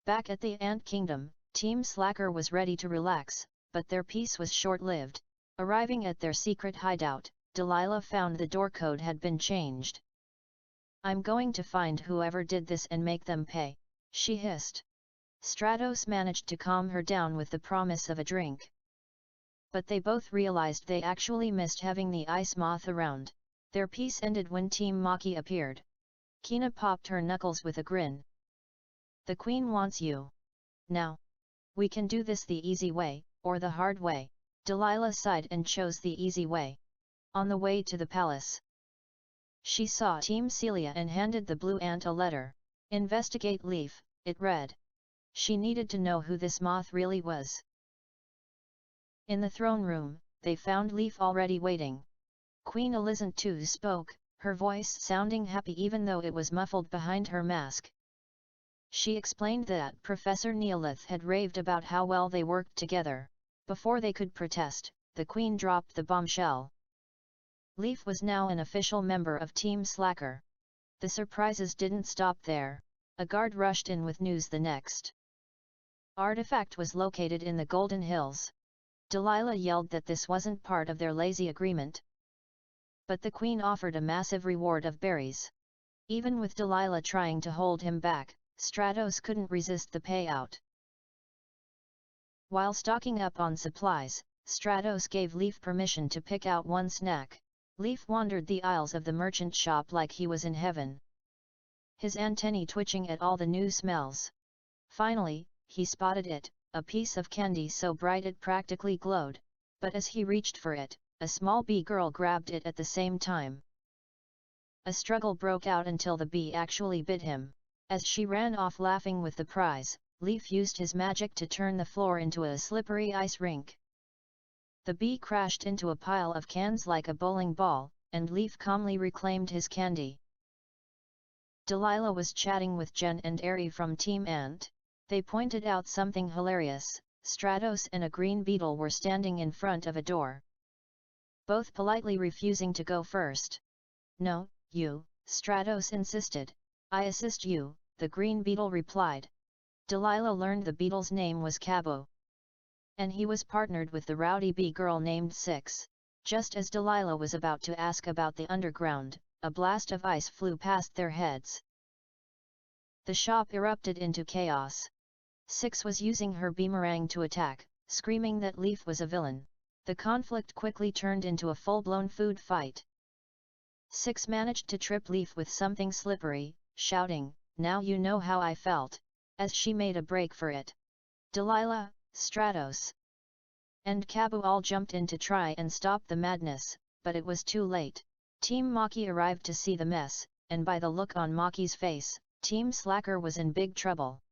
Back at the Ant Kingdom, Team Slacker was ready to relax, but their peace was short-lived. Arriving at their secret hideout, Delilah found the door code had been changed. "I'm going to find whoever did this and make them pay," she hissed. Stratos managed to calm her down with the promise of a drink. But they both realized they actually missed having the ice moth around. Their peace ended when Team Maki appeared. Kina popped her knuckles with a grin. "The Queen wants you. Now. We can do this the easy way, or the hard way." Delilah sighed and chose the easy way. On the way to the palace, she saw Team Celia and handed the blue ant a letter. "Investigate Leif," it read. She needed to know who this moth really was. In the throne room, they found Leif already waiting. Queen Elizant II spoke, her voice sounding happy even though it was muffled behind her mask. She explained that Professor Neolith had raved about how well they worked together. Before they could protest, the Queen dropped the bombshell. Leif was now an official member of Team Slacker. The surprises didn't stop there. A guard rushed in with news the next artifact was located in the Golden Hills. Delilah yelled that this wasn't part of their lazy agreement. But the Queen offered a massive reward of berries. Even with Delilah trying to hold him back, Stratos couldn't resist the payout. While stocking up on supplies, Stratos gave Leif permission to pick out one snack. Leif wandered the aisles of the merchant shop like he was in heaven, his antennae twitching at all the new smells. Finally, he spotted it, a piece of candy so bright it practically glowed, but as he reached for it, a small bee girl grabbed it at the same time. A struggle broke out until the bee actually bit him. As she ran off laughing with the prize, Leif used his magic to turn the floor into a slippery ice rink. The bee crashed into a pile of cans like a bowling ball, and Leif calmly reclaimed his candy. Delilah was chatting with Jen and Eri from Team Ant. They pointed out something hilarious. Stratos and a green beetle were standing in front of a door, both politely refusing to go first. "No, you," Stratos insisted. "I assist you," the green beetle replied. Delilah learned the beetle's name was Cabo, and he was partnered with the rowdy bee girl named Six. Just as Delilah was about to ask about the underground, a blast of ice flew past their heads. The shop erupted into chaos. Six was using her boomerang to attack, screaming that Leif was a villain. The conflict quickly turned into a full-blown food fight. Six managed to trip Leif with something slippery, shouting, "Now you know how I felt," as she made a break for it. Delilah, Stratos, and Cabo all jumped in to try and stop the madness, but it was too late. Team Maki arrived to see the mess, and by the look on Maki's face, Team Slacker was in big trouble.